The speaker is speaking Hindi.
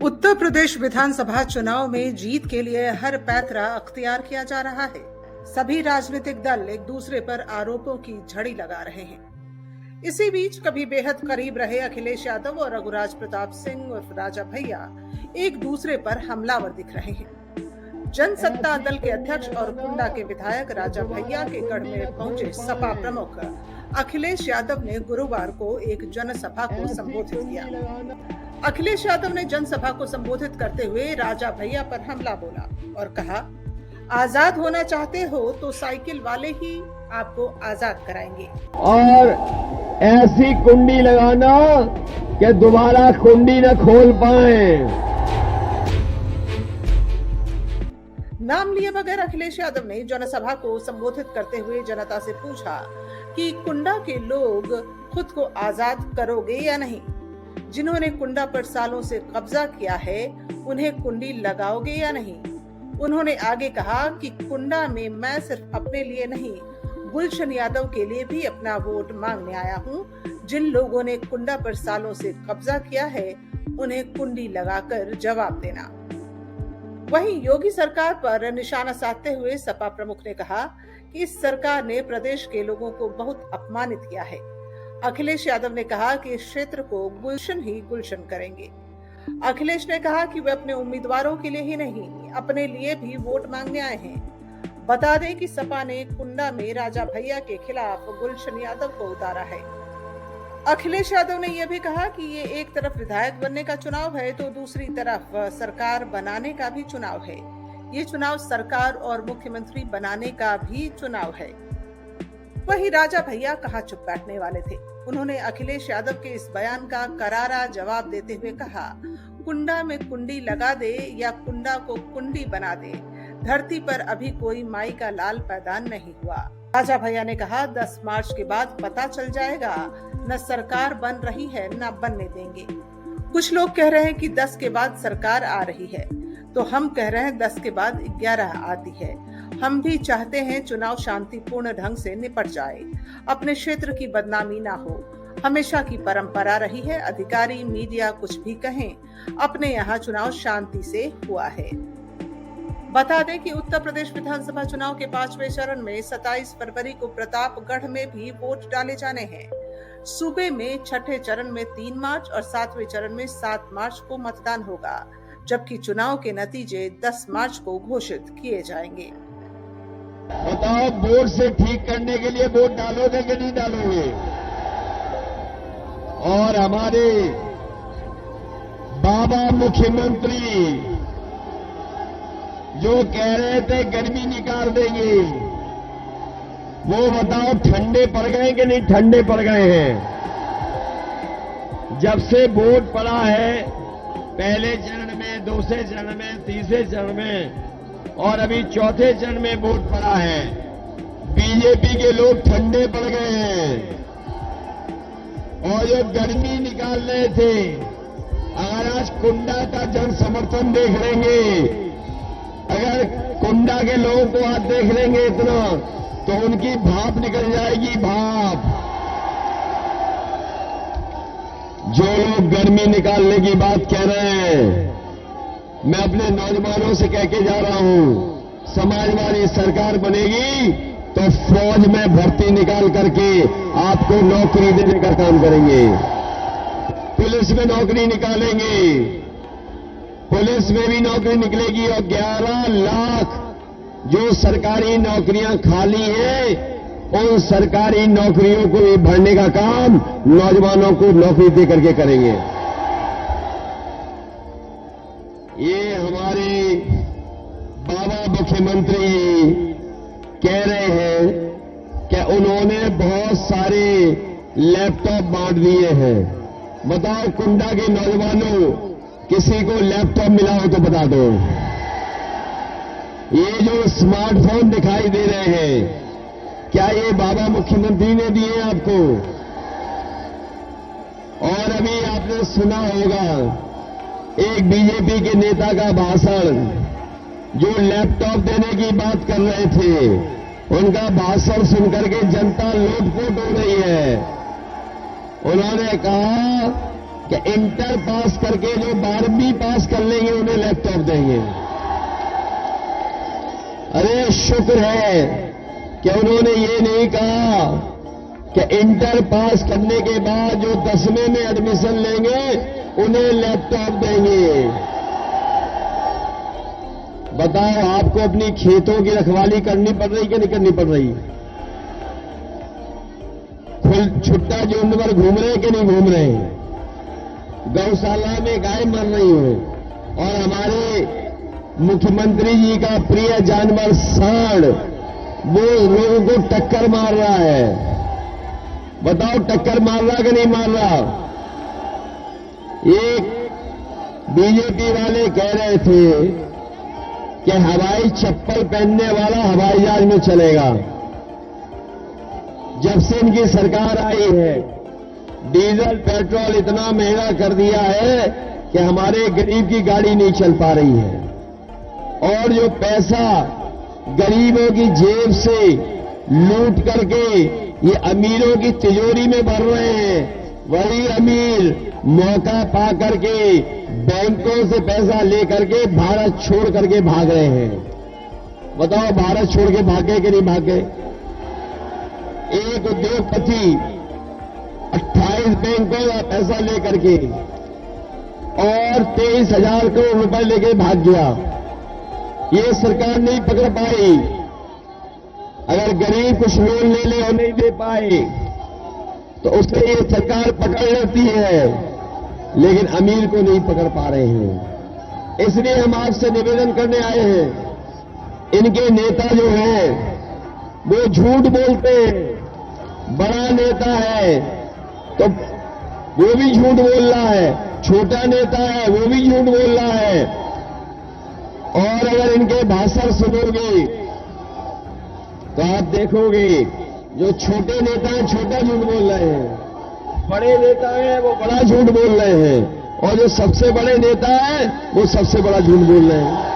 उत्तर प्रदेश विधानसभा चुनाव में जीत के लिए हर पैतरा अख्तियार किया जा रहा है। सभी राजनीतिक दल एक दूसरे पर आरोपों की झड़ी लगा रहे हैं। इसी बीच कभी बेहद करीब रहे अखिलेश यादव और रघुराज प्रताप सिंह उर्फ राजा भैया एक दूसरे पर हमलावर दिख रहे हैं। जनसत्ता दल के अध्यक्ष और कुंडा के विधायक राजा भैया के गढ़ में पहुंचे सपा प्रमुख अखिलेश यादव ने गुरुवार को एक जनसभा को संबोधित किया। अखिलेश यादव ने जनसभा को संबोधित करते हुए राजा भैया पर हमला बोला और कहा, आजाद होना चाहते हो तो साइकिल वाले ही आपको आजाद कराएंगे और ऐसी कुंडी लगाना कि दोबारा कुंडी न खोल पाए। नाम लिए बगैर अखिलेश यादव ने जनसभा को संबोधित करते हुए जनता से पूछा कि कुंडा के लोग खुद को आजाद करोगे या नहीं। जिन्होंने कुंडा पर सालों से कब्जा किया है उन्हें कुंडी लगाओगे या नहीं। उन्होंने आगे कहा कि कुंडा में मैं सिर्फ अपने लिए नहीं, गुलशन यादव के लिए भी अपना वोट मांगने आया हूं। जिन लोगों ने कुंडा पर सालों से कब्जा किया है उन्हें कुंडी लगाकर जवाब देना। वहीं योगी सरकार पर निशाना साधते हुए सपा प्रमुख ने कहा कि इस सरकार ने प्रदेश के लोगों को बहुत अपमानित किया है। अखिलेश यादव ने कहा कि इस क्षेत्र को गुलशन ही गुलशन करेंगे। अखिलेश ने कहा कि वे अपने उम्मीदवारों के लिए ही नहीं, अपने लिए भी वोट मांगने आए हैं। बता दें कि सपा ने कुंडा में राजा भैया के खिलाफ गुलशन यादव को उतारा है। अखिलेश यादव ने यह भी कहा कि ये एक तरफ विधायक बनने का चुनाव है तो दूसरी तरफ सरकार बनाने का भी चुनाव है। ये चुनाव सरकार और मुख्यमंत्री बनाने का भी चुनाव है। वहीं राजा भैया कहाँ चुप बैठने वाले थे। उन्होंने अखिलेश यादव के इस बयान का करारा जवाब देते हुए कहा, कुंडा में कुंडी लगा दे या कुंडा को कुंडी बना दे, धरती पर अभी कोई माई का लाल पैदा नहीं हुआ। राजा भैया ने कहा, 10 मार्च के बाद पता चल जाएगा, न सरकार बन रही है न बनने देंगे। कुछ लोग कह रहे हैं कि 10 के बाद सरकार आ रही है, तो हम कह रहे हैं 10 के बाद 11 आती है। हम भी चाहते हैं चुनाव शांतिपूर्ण ढंग से निपट जाए, अपने क्षेत्र की बदनामी ना हो। हमेशा की परंपरा रही है, अधिकारी मीडिया कुछ भी कहें, अपने यहाँ चुनाव शांति से हुआ है। बता दें कि उत्तर प्रदेश विधानसभा चुनाव के 5वें चरण में 27 फरवरी को प्रतापगढ़ में भी वोट डाले जाने हैं। सूबे में 6ठे चरण में 3 मार्च और 7वें चरण में 7 मार्च को मतदान होगा, जबकि चुनाव के नतीजे 10 मार्च को घोषित किए जाएंगे। बताओ, वोट से ठीक करने के लिए वोट डालोगे कि नहीं डालोगे? और हमारे बाबा मुख्यमंत्री जो कह रहे थे गर्मी निकाल देंगे, वो बताओ ठंडे पड़ गए कि नहीं ठंडे पड़ गए हैं? जब से वोट पड़ा है, पहले चरण में, दूसरे चरण में, तीसरे चरण में और अभी चौथे चरण में वोट पड़ा है, बीजेपी के लोग ठंडे पड़ गए हैं। और जो गर्मी निकाल रहे थे, अगर आज कुंडा का जन समर्थन देख लेंगे, अगर कुंडा के लोगों को आज देख लेंगे इतना, तो उनकी भाप निकल जाएगी, भाप। जो लोग गर्मी निकालने की बात कह रहे हैं, मैं अपने नौजवानों से कह के जा रहा हूं, समाजवादी सरकार बनेगी तो फौज में भर्ती निकाल करके आपको नौकरी देने का काम करेंगे। पुलिस में नौकरी निकालेंगे, पुलिस में भी नौकरी निकलेगी और 11 लाख जो सरकारी नौकरियां खाली हैं, उन सरकारी नौकरियों को भी भरने का काम नौजवानों को नौकरी दे करके करेंगे। ये हमारे बाबा मुख्यमंत्री कह रहे हैं कि उन्होंने बहुत सारे लैपटॉप बांट दिए हैं। बताओ, कुंडा के नौजवानों, किसी को लैपटॉप मिला हो तो बता दो। ये जो स्मार्टफोन दिखाई दे रहे हैं, क्या ये बाबा मुख्यमंत्री ने दिए आपको? और अभी आपने सुना होगा एक बीजेपी के नेता का भाषण, जो लैपटॉप देने की बात कर रहे थे, उनका भाषण सुनकर के जनता लोटपोट हो रही है। उन्होंने कहा कि इंटर पास करके जो 12वीं पास कर लेंगे उन्हें लैपटॉप देंगे। अरे शुक्र है कि उन्होंने ये नहीं कहा कि इंटर पास करने के बाद जो 10वें में एडमिशन लेंगे उन्हें लैपटॉप देंगे। बताओ, आपको अपनी खेतों की रखवाली करनी पड़ रही कि नहीं करनी पड़ रही? छुट्टा झुंड पर घूम रहे कि नहीं घूम रहे? गौशाला में गाय मर रही हो और हमारे मुख्यमंत्री जी का प्रिय जानवर सांड वो लोगों को टक्कर मार रहा है। बताओ, टक्कर मार रहा कि नहीं मार रहा? एक बीजेपी वाले कह रहे थे कि हवाई चप्पल पहनने वाला हवाई जहाज में चलेगा। जब से इनकी सरकार आई है डीजल पेट्रोल इतना महंगा कर दिया है कि हमारे गरीब की गाड़ी नहीं चल पा रही है, और जो पैसा गरीबों की जेब से लूट करके ये अमीरों की तिजोरी में भर रहे हैं, वही अमीर मौका पा करके बैंकों से पैसा लेकर के भारत छोड़ करके भाग रहे हैं। बताओ, भारत छोड़ के भागे कि नहीं भागे? एक उद्योगपति 28 बैंकों का पैसा लेकर के और 23,000 करोड़ रुपए लेके भाग गया। ये सरकार नहीं पकड़ पाई। अगर गरीब कुछ लोन ले ले और नहीं दे पाए तो उसे ये सरकार पकड़ लेती है, लेकिन अमीर को नहीं पकड़ पा रहे हैं। इसलिए हम आपसे निवेदन करने आए हैं, इनके नेता जो हैं वो झूठ बोलते हैं। बड़ा नेता है तो वो भी झूठ बोल रहा है, छोटा नेता है वो भी झूठ बोल रहा है। और अगर इनके भाषण सुनोगे तो आप देखोगे जो छोटे नेता हैं छोटा झूठ बोल रहे हैं, बड़े नेता हैं वो बड़ा झूठ बोल रहे हैं, और जो सबसे बड़े नेता हैं वो सबसे बड़ा झूठ बोल रहे हैं।